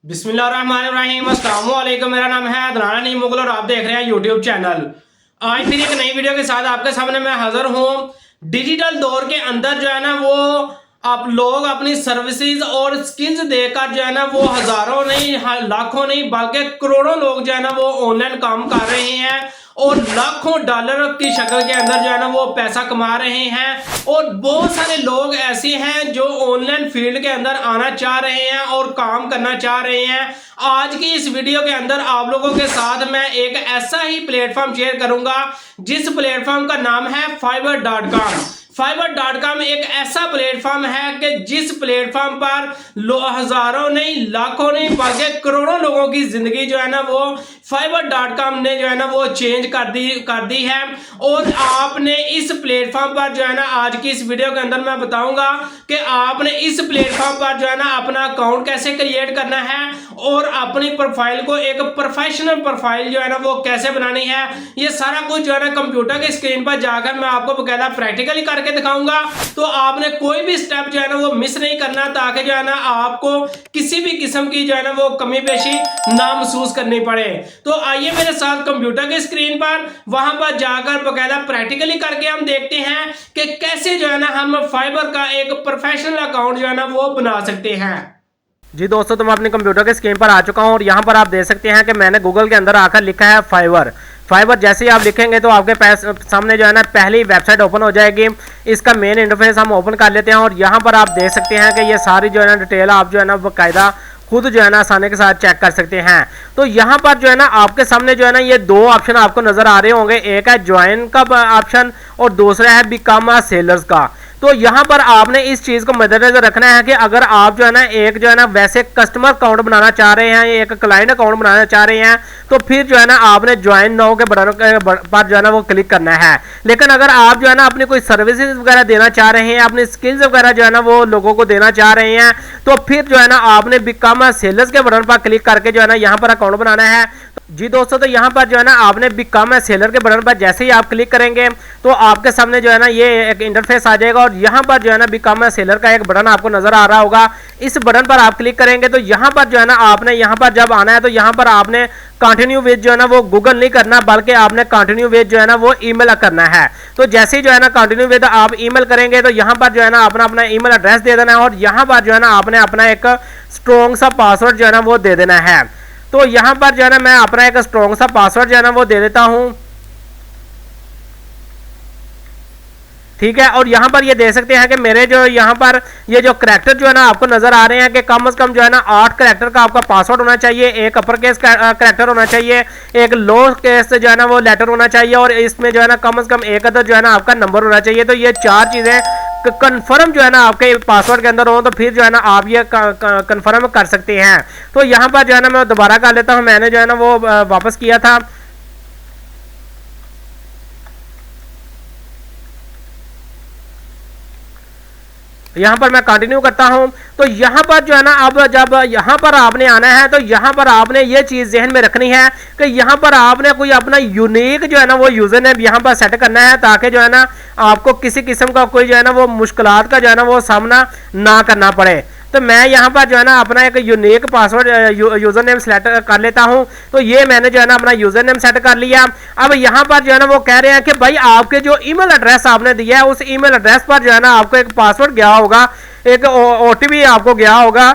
बिस्मिल्लाहिर्रहमानिर्रहीम, अस्सलाम वालेकुम। मेरा नाम है अदनान नईम मुगल और आप देख रहे हैं यूट्यूब चैनल। आज फिर एक नई वीडियो के साथ आपके सामने मैं हाजिर हूँ। डिजिटल दौर के अंदर जो है ना वो आप लोग अपनी सर्विसेज और स्किल्स देकर जो है ना वो हजारों नहीं लाखों नहीं बल्कि करोड़ों लोग जो है ना वो ऑनलाइन काम कर रहे हैं और लाखों डॉलर की शक्ल के अंदर जो है ना वो पैसा कमा रहे हैं। और बहुत सारे लोग ऐसे हैं जो ऑनलाइन फील्ड के अंदर आना चाह रहे हैं और काम करना चाह रहे हैं। आज की इस वीडियो के अंदर आप लोगों के साथ मैं एक ऐसा ही प्लेटफॉर्म शेयर करूंगा जिस प्लेटफॉर्म का नाम है fiverr.com। fiverr.com एक ऐसा प्लेटफॉर्म है कि जिस प्लेटफॉर्म पर हजारों नहीं लाखों नहीं बल्कि करोड़ों लोगों की जिंदगी जो है ना वो fiverr.com ने जो है ना वो चेंज कर दी है। और आपने इस प्लेटफॉर्म पर जो है ना आज की इस वीडियो के अंदर मैं बताऊंगा कि आपने इस प्लेटफॉर्म पर जो है ना अपना अकाउंट कैसे क्रिएट करना है और अपनी प्रोफाइल को एक प्रोफेशनल प्रोफाइल जो है ना वो कैसे बनानी है। ये सारा कुछ जो है ना कंप्यूटर के स्क्रीन पर जाकर मैं आपको बकायदा प्रैक्टिकली करके दिखाऊंगा। तो आपने कोई भी स्टेप जो है ना वो मिस नहीं करना ताकि जो है ना आपको किसी भी किस्म की जो है ना वो कमी पेशी ना महसूस करनी पड़े। तो आइए मेरे साथ कंप्यूटर के स्क्रीन पर वहां पर जाकर बकायदा प्रैक्टिकली करके हम देखते हैं कि कैसे जो है ना हम फाइबर का एक प्रोफेशनल अकाउंट जो है ना वो बना सकते हैं। जी दोस्तों, तो मैं अपने कंप्यूटर के स्क्रीन पर आ चुका हूं और यहां पर आप देख सकते हैं कि मैंने गूगल के अंदर आकर लिखा है फाइवर। जैसे ही आप लिखेंगे तो आपके सामने जो है ना पहली वेबसाइट ओपन हो जाएगी। इसका मेन इंटरफेस हम ओपन कर लेते हैं और यहां पर आप देख सकते हैं कि ये सारी जो है ना डिटेल आप जो है ना बाकायदा खुद जो है ना आसानी के साथ चेक कर सकते हैं। तो यहाँ पर जो है ना आपके सामने जो है ना ये दो ऑप्शन आपको नजर आ रहे होंगे, एक है ज्वाइन का ऑप्शन और दूसरा है बिकम अ सेलर्स का। तो यहाँ पर आपने इस चीज को मद्देनजर रखना है कि अगर आप जो है ना एक जो है ना वैसे कस्टमर अकाउंट बनाना चाह रहे हैं, एक क्लाइंट अकाउंट बनाना चाह रहे हैं, तो फिर जो है ना आपने ज्वाइन नाउ के बटन पर जो है ना वो क्लिक करना है। लेकिन अगर आप जो है ना अपनी कोई सर्विसेज वगैरह देना चाह रहे हैं, अपनी स्किल्स वगैरह जो है ना वो लोगों को देना चाह रहे हैं, तो फिर जो है ना आपने बिकम सेलर्स के बटन पर क्लिक करके जो है ना यहाँ पर अकाउंट बनाना है। जी दोस्तों, तो यहाँ पर जो है ना आपने बिकम सेलर के बटन पर जैसे ही आप क्लिक करेंगे तो आपके सामने जो है ना ये एक इंटरफेस आ जाएगा और यहाँ पर जो है ना बिकम सेलर का एक बटन आपको नजर आ रहा होगा। इस बटन पर आप क्लिक करेंगे तो यहाँ पर जो है ना आपने यहाँ पर जब आना है तो यहाँ पर आपने कंटिन्यू विद जो है ना वो गूगल नहीं करना बल्कि आपने कंटिन्यू विद जो है ना वो ईमेल करना है। तो जैसे ही जो है ना कंटिन्यू विद आप ईमेल करेंगे तो यहाँ पर जो है ना अपना ईमेल एड्रेस दे देना है और यहाँ पर जो है ना आपने अपना एक स्ट्रॉन्ग सा पासवर्ड जो है ना वो दे देना है। तो यहाँ पर जो है ना मैं अपना एक स्ट्रॉन्ग सा पासवर्ड जो है ना वो दे देता हूँ, ठीक है। और यहाँ पर ये देख सकते हैं कि मेरे जो यहाँ पर ये जो करैक्टर जो है ना आपको नजर आ रहे हैं कि कम से कम जो है ना 8 करैक्टर का आपका पासवर्ड होना चाहिए, एक अपर केस करैक्टर होना चाहिए, एक लो केस जो है ना वो लेटर होना चाहिए और इसमें जो है ना कम से कम एक अदर जो है ना आपका नंबर होना चाहिए। तो ये 4 चीजें कंफर्म जो है ना आपके पासवर्ड के अंदर हो तो फिर जो है ना आप ये कंफर्म कर सकते हैं। तो यहाँ पर जो है ना मैं दोबारा कर लेता हूँ, मैंने जो है ना वो वापस किया था। यहाँ पर मैं कंटिन्यू करता हूँ। तो यहाँ पर जो है ना अब जब यहाँ पर आपने आना है तो यहाँ पर आपने ये चीज़ जहन में रखनी है कि यहाँ पर आपने कोई अपना यूनिक जो है ना वो यूजर नेम यहाँ पर सेट करना है ताकि जो है ना आपको किसी किस्म का कोई जो है ना वो मुश्किलात का जो है ना वो सामना ना करना पड़े। तो मैं यहाँ पर जो है ना अपना एक unique password user name select कर लेता हूँ। तो ये मैंने जो है ना अपना यूजर नेम सेट कर लिया। अब यहाँ पर जो है ना वो कह रहे हैं कि भाई आपके जो ईमेल एड्रेस आपने दिया है उस ईमेल एड्रेस पर जो है ना आपको एक पासवर्ड गया होगा, एक ओटीपी आपको गया होगा।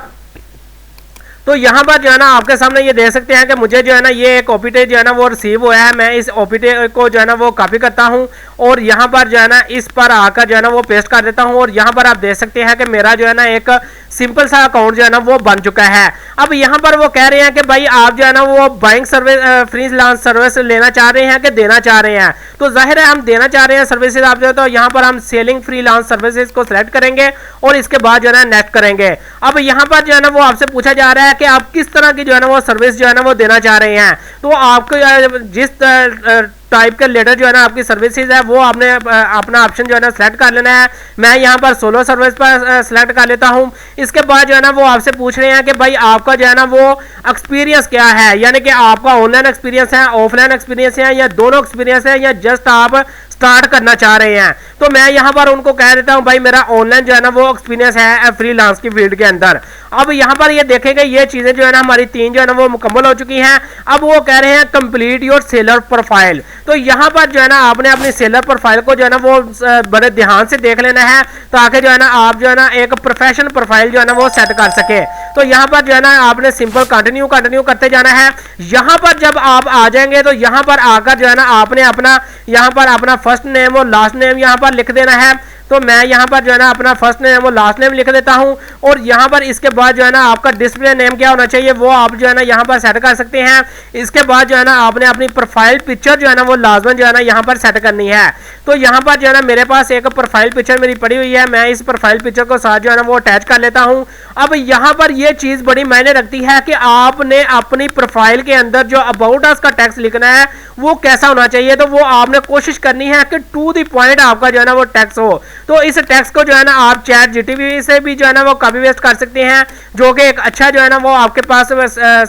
तो यहाँ पर जो है ना आपके सामने ये देख सकते हैं कि मुझे जो है ना ये एक ओपीटी जो है ना वो रिसीव हुआ है। मैं इस ओपीटी को जो है ना वो कॉपी करता हूँ और यहाँ पर जो है ना इस पर आकर जो है ना वो पेस्ट कर देता हूँ और यहाँ पर आप देख सकते हैं कि मेरा जो है ना एक सिंपल सा अकाउंट जो है ना वो बन चुका है। अब यहाँ पर वो कह रहे हैं कि भाई आप जो है ना वो बाइंग सर्विस फ्रीलांस सर्विस लेना चाह रहे हैं कि देना चाह रहे हैं। तो जाहिर है हम देना चाह रहे हैं सर्विसेज आप जो है, तो यहाँ पर हम सेलिंग फ्रीलांस सर्विसेज को सिलेक्ट करेंगे और इसके बाद जो है ना नेक्स्ट करेंगे। अब यहाँ पर जो है ना वो आपसे पूछा जा रहा है कि आप किस तरह की जो है ना वो सर्विस जो है ना वो देना चाह रहे हैं। तो आपको जिस टाइप के लेटर जो है ना आपकी सर्विसेज है वो आपने अपना ऑप्शन जो है ना सेलेक्ट कर लेना है। मैं यहाँ पर सोलो सर्विस पर सेलेक्ट कर लेता हूँ। इसके बाद जो है ना वो आपसे पूछ रहे हैं कि भाई आपका जो है ना वो एक्सपीरियंस क्या है, यानी कि आपका ऑनलाइन एक्सपीरियंस है, ऑफलाइन एक्सपीरियंस है या दोनों एक्सपीरियंस है या जस्ट आप स्टार्ट करना चाह रहे हैं, तो मैं यहाँ पर उनको कह देता हूँ भाई मेरा ऑनलाइन जो है ना वो एक्सपीरियंस है फ्रीलांस की फील्ड के अंदर। अब यहाँ पर ये देखेंगे ये चीजें जो है ना हमारी 3 जो है ना वो मुकम्मल हो चुकी हैं। अब वो कह रहे हैं कंप्लीट योर सेलर प्रोफाइल। तो यहाँ पर जो है ना आपने अपनी सेलर प्रोफाइल को जो है ना वो बड़े ध्यान से देख लेना है, ताकि जो है ना आप जो है ना एक प्रोफेशनल प्रोफाइल जो है ना वो सेट कर सके। तो यहाँ पर जो है ना आपने सिंपल कंटिन्यू करते जाना है। यहाँ पर जब आप आ जाएंगे तो यहाँ पर आकर जो है ना आपने अपना यहाँ पर अपना फर्स्ट नेम और लास्ट नेम यहाँ पर लिख देना है। तो मैं यहाँ पर जो है ना अपना फर्स्ट नेम और लास्ट नेम लिख देता हूँ, और यहाँ पर इसके बाद जो है ना आपका डिस्प्ले नेम क्या होना चाहिए वो आप जो है ना यहाँ पर सेट कर सकते हैं। इसके बाद जो है ना आपने अपनी प्रोफाइल पिक्चर जो है ना वो लाजमन जो है ना यहाँ पर सेट करनी है। तो यहाँ पर जो है ना मेरे पास एक प्रोफाइल पिक्चर मेरी पड़ी हुई है, मैं इस प्रोफाइल पिक्चर को साथ जो है ना वो अटैच कर लेता हूँ। अब यहाँ पर ये चीज़ बड़ी मायने रखती है कि आपने अपनी प्रोफाइल के अंदर जो अबाउट अस का टेक्स्ट लिखना है वो कैसा होना चाहिए। तो वो आपने कोशिश करनी है कि टू द पॉइंट आपका जो है ना वो टेक्स्ट हो। तो इस टेक्स्ट को जो है ना आप चैट जीटीपी से भी जो है ना वो कॉपी पेस्ट कर सकते हैं, जो कि एक अच्छा जो है ना वो आपके पास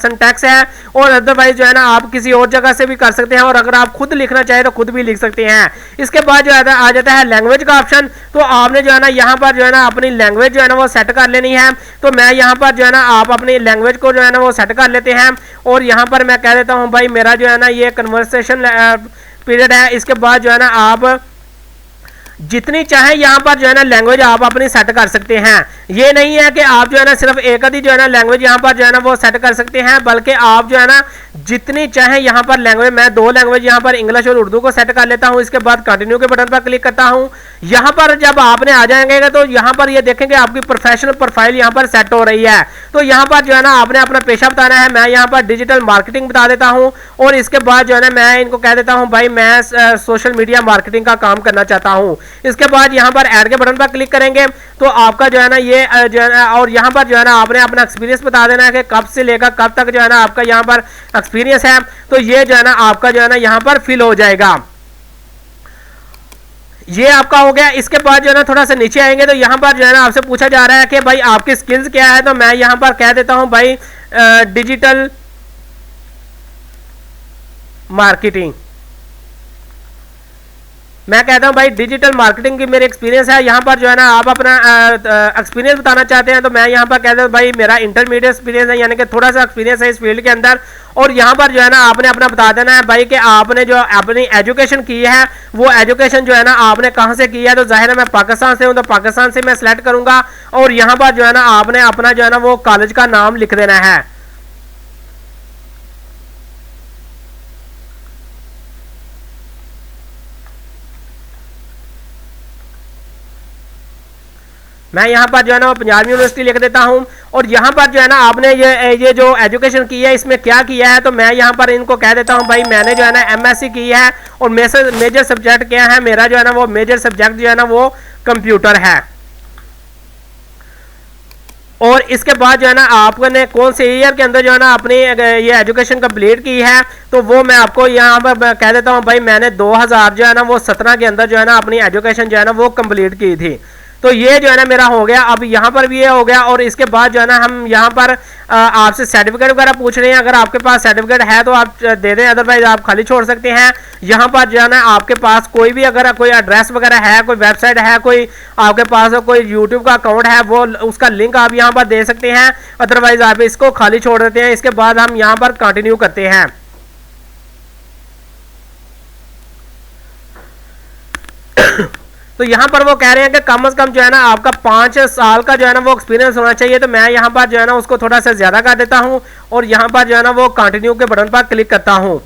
सिंटैक्स है, और अदरवाइज जो है ना आप किसी और जगह से भी कर सकते हैं, और अगर आप खुद लिखना चाहे तो खुद भी लिख सकते हैं। इसके बाद जो है आ जाता है लैंग्वेज का ऑप्शन। तो आपने जो है ना यहाँ पर जो है ना अपनी लैंग्वेज जो है ना वो सेट कर लेनी है। तो मैं यहाँ पर जो है ना आप अपनी लैंग्वेज को जो है ना वो सेट कर लेते हैं, और यहाँ पर मैं कह देता हूँ भाई मेरा जो है ना ये कन्वर्सेशन पीरियड है। इसके बाद जो है ना आप जितनी चाहे यहाँ पर जो है ना लैंग्वेज आप अपनी सेट कर सकते हैं। ये नहीं है कि आप जो है ना सिर्फ एक आधी जो है ना लैंग्वेज यहाँ पर जो है ना वो सेट कर सकते हैं, बल्कि आप जो है ना जितनी चाहे यहाँ पर लैंग्वेज, मैं 2 लैंग्वेज यहाँ पर इंग्लिश और उर्दू को सेट कर लेता हूँ। इसके बाद कंटिन्यू के बटन पर क्लिक करता हूँ। यहाँ पर जब आपने आ जाएंगे तो यहाँ पर ये देखेंगे आपकी प्रोफेशनल प्रोफाइल यहाँ पर सेट हो रही है। तो यहाँ पर जो है ना आपने अपना पेशा बताना है। मैं यहाँ पर डिजिटल मार्केटिंग बता देता हूँ, और इसके बाद जो है ना मैं इनको कह देता हूँ भाई मैं सोशल मीडिया मार्केटिंग का काम करना चाहता हूँ। इसके बाद यहाँ पर ऐड के बटन पर क्लिक करेंगे तो आपका जो है ना ये जो है ना, और यहाँ पर जो है ना आपने अपना एक्सपीरियंस बता देना है कि कब से लेकर कब तक जो है ना आपका यहाँ पर एक्सपीरियंस है। तो ये जो है ना आपका जो है ना यहाँ पर फिल हो जाएगा। ये आपका हो गया। इसके बाद जो है ना थोड़ा सा नीचे आएंगे तो यहाँ पर जो है ना आपसे पूछा जा रहा है कि भाई आपकी स्किल्स क्या है। तो मैं यहाँ पर कह देता हूँ भाई डिजिटल मार्केटिंग। मैं कहता हूं भाई डिजिटल मार्केटिंग की मेरे एक्सपीरियंस है। यहाँ पर जो है ना आप अपना एक्सपीरियंस बताना चाहते हैं, तो मैं यहाँ पर कहता हूं भाई मेरा इंटरमीडिएट एक्सपीरियंस है, यानी कि थोड़ा सा एक्सपीरियंस है इस फील्ड के अंदर। और यहाँ पर जो है ना आपने अपना बता देना है भाई कि आपने जो अपनी एजुकेशन की है वो एजुकेशन जो है ना आपने कहाँ से की है। तो जाहिर है मैं पाकिस्तान से हूँ, तो पाकिस्तान से मैं सिलेक्ट करूँगा, और यहाँ पर जो है ना आपने अपना जो है ना वो कॉलेज का नाम लिख देना है। मैं यहाँ पर जो है ना पंजाब यूनिवर्सिटी लिख देता हूँ, और यहाँ पर जो है ना आपने ये जो एजुकेशन की है इसमें क्या किया है। तो मैं यहाँ पर इनको कह देता हूँ भाई मैंने जो है ना एमएससी की है, और मेजर सब्जेक्ट क्या है मेरा जो है ना वो मेजर सब्जेक्ट जो है ना वो कंप्यूटर है। और इसके बाद जो है ना आपने कौन से ईयर के अंदर जो है ना अपनी ये एजुकेशन कंप्लीट की है, तो वो मैं आपको यहाँ पर कह देता हूँ भाई मैंने 2000 जो है ना वो 17 के अंदर जो है ना अपनी एजुकेशन जो है ना वो कंप्लीट की थी। तो ये जो है ना मेरा हो गया। अब यहाँ पर भी ये हो गया, और इसके बाद जो है ना हम यहाँ पर आपसे सर्टिफिकेट वगैरह पूछ रहे हैं। अगर आपके पास सर्टिफिकेट है तो आप दे दें, अदरवाइज आप खाली छोड़ सकते हैं। यहाँ पर जो है ना आपके पास कोई भी अगर कोई एड्रेस वगैरह है, कोई वेबसाइट है, कोई आपके पास कोई यूट्यूब का अकाउंट है, वो उसका लिंक आप यहाँ पर दे सकते हैं, अदरवाइज आप इसको खाली छोड़ देते हैं। इसके बाद हम यहाँ पर कंटिन्यू करते हैं। तो यहाँ पर वो कह रहे हैं कि कम से कम जो है ना आपका 5 साल का जो है ना वो एक्सपीरियंस होना चाहिए। तो मैं यहाँ पर जो है ना उसको थोड़ा सा ज्यादा कर देता हूँ, और यहाँ पर जो है ना वो कंटिन्यू के बटन पर क्लिक करता हूँ।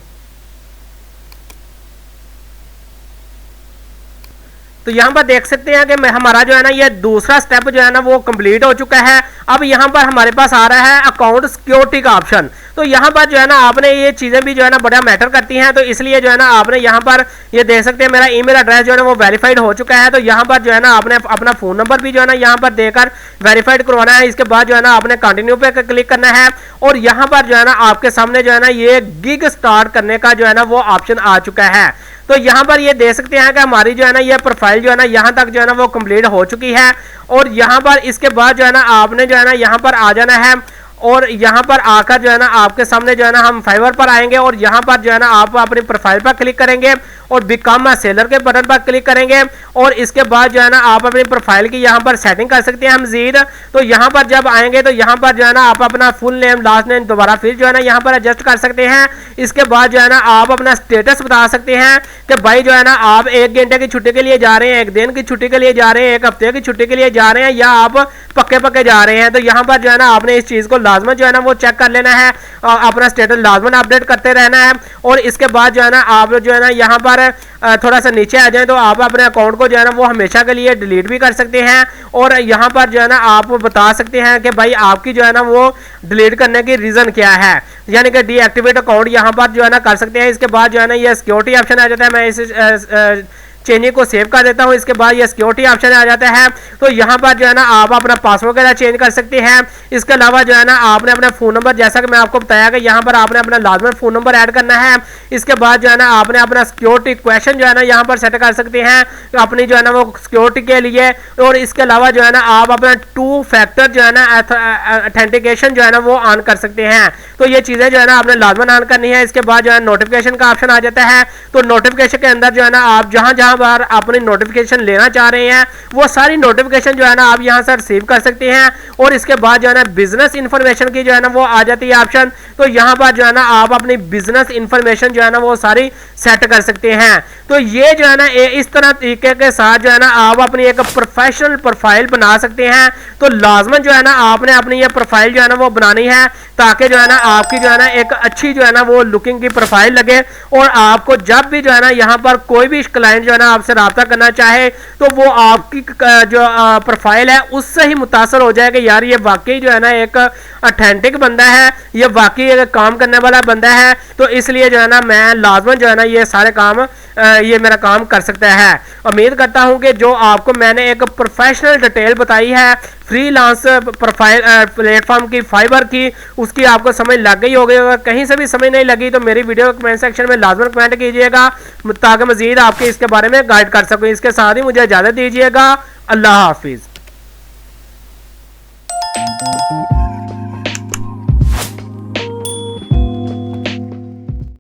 तो यहाँ पर देख सकते हैं कि हमारा जो है ना ये दूसरा स्टेप जो है ना वो कंप्लीट हो चुका है। अब यहाँ पर हमारे पास आ रहा है अकाउंट सिक्योरिटी का ऑप्शन। तो यहाँ पर जो है ना आपने ये चीज़ें भी जो है ना बड़ा मैटर करती हैं, तो इसलिए जो है ना आपने यहाँ पर ये देख सकते हैं मेरा ईमेल एड्रेस जो है ना वो वेरीफाइड हो चुका है। तो यहाँ पर जो है ना आपने अपना फ़ोन नंबर भी जो है ना यहाँ पर देकर वेरीफाइड करवाना है। इसके बाद जो है ना आपने कंटिन्यू पे क्लिक करना है, और यहाँ पर जो है ना आपके सामने जो है ना ये गिग स्टार्ट करने का जो है ना वो ऑप्शन आ चुका है। तो यहाँ पर ये देख सकते हैं कि हमारी जो है ना ये प्रोफाइल जो है ना यहाँ तक जो है ना वो कंप्लीट हो चुकी है। और यहाँ पर इसके बाद जो है ना आपने जो है ना यहाँ पर आ जाना है, और यहाँ पर आकर जो है ना आपके सामने जो है ना हम फाइवर पर आएंगे और यहाँ पर जो है ना आप अपनी प्रोफाइल पर क्लिक करेंगे और बिकम अ सेलर के बटन पर क्लिक करेंगे और इसके बाद जो है ना आप अपनी प्रोफाइल की यहाँ पर सेटिंग कर सकते हैं मजीद। तो यहाँ पर जब आएंगे तो यहाँ पर जो है ना आप अपना फुल नेम लास्ट नेम दोबारा फिर जो है ना यहाँ पर एडजस्ट कर सकते हैं। इसके बाद जो है ना आप अपना स्टेटस बता सकते हैं कि भाई जो है ना आप 1 घंटे की छुट्टी के लिए जा रहे हैं, 1 दिन की छुट्टी के लिए जा रहे हैं, 1 हफ्ते की छुट्टी के लिए जा रहे हैं या आप पक्के पक्के जा रहे हैं। तो यहाँ पर जो है ना आपने इस चीज को लाजमन जो है ना वो चेक कर लेना है, अपना स्टेटस लाजमन अपडेट करते रहना है। और इसके बाद जो है ना आप जो है ना यहाँ पर थोड़ा सा नीचे आ जाए तो आप अपने अकाउंट को जो है ना वो हमेशा के लिए डिलीट भी कर सकते हैं और यहाँ पर जो है ना आप बता सकते हैं कि भाई आपकी जो है ना वो डिलीट करने की रीजन क्या है, यानी कि डीएक्टिवेट अकाउंट यहाँ पर जो है ना कर सकते हैं। इसके बाद जो है ना ये सिक्योरिटी ऑप्शन आ जाता है, मैं इस चेंजिंग को सेव कर देता हूं। इसके बाद ये सिक्योरिटी ऑप्शन आ जाता है तो यहाँ पर जो है ना आप अपना पासवर्ड वगैरह चेंज कर सकते हैं। इसके अलावा जो है ना आपने अपना फोन नंबर, जैसा कि मैं आपको बताया कि यहाँ पर आपने अपना लाजमन फोन नंबर ऐड करना है। इसके बाद जो है ना आपने अपना सिक्योरिटी क्वेश्चन जो है ना यहाँ पर सेट कर सकते हैं अपनी जो है ना वो सिक्योरिटी के लिए। और इसके अलावा जो है ना आप अपना 2 फैक्टर जो है ना ऑथेंटिकेशन जो है ना वो ऑन कर सकते हैं। तो ये चीजें जो है ना आपने लाजमन ऑन करनी है। इसके बाद जो है नोटिफिकेशन का ऑप्शन आ जाता है तो नोटिफिकेशन के अंदर जो है ना आप जहां जहां बार अपनी नोटिफिकेशन लेना चाह रहे हैं वो सारी नोटिफिकेशन जो है ना आप यहां से रिसीव कर सकते हैं। और इसके बाद जो है ना बिजनेस इंफॉर्मेशन की जो है ना वो आ जाती है ऑप्शन, तो यहां पर जो है ना आप अपनी बिजनेस इंफॉर्मेशन जो है ना वो सारी सेट कर सकते हैं। तो ये जो है ना इस तरह तरीके के साथ जो है ना आप अपनी एक प्रोफेशनल प्रोफाइल बना सकते हैं। तो लाजमन जो है ना आपने अपनी ये प्रोफाइल जो है ना वो बनानी है ताकि जो है ना आपकी जो है ना एक अच्छी जो है ना वो लुकिंग की प्रोफाइल लगे और आपको जब भी जो है ना यहाँ पर कोई भी क्लाइंट जो है ना आपसे राब्ता करना चाहे तो वो आपकी जो प्रोफाइल है उससे ही मुतासर हो जाए कि यार ये वाकई जो है ना एक ऑथेंटिक बंदा है, ये वाकई एक काम करने वाला बंदा है। तो इसलिए जो है ना मैं लाजमन जो है ना ये सारे काम ये मेरा काम कर सकता है। उम्मीद करता हूं कि जो आपको मैंने एक प्रोफेशनल डिटेल बताई है फ्रीलांस प्रोफाइल प्लेटफॉर्म की, फाइबर की, उसकी आपको समझ लग गई होगी। अगर कहीं से भी समझ नहीं लगी तो मेरी वीडियो कमेंट सेक्शन में लाजमन कमेंट कीजिएगा ताकि मजीद आपके इसके बारे में गाइड कर सकूं। इसके साथ ही मुझे इजाजत दीजिएगा। अल्लाह हाफिज।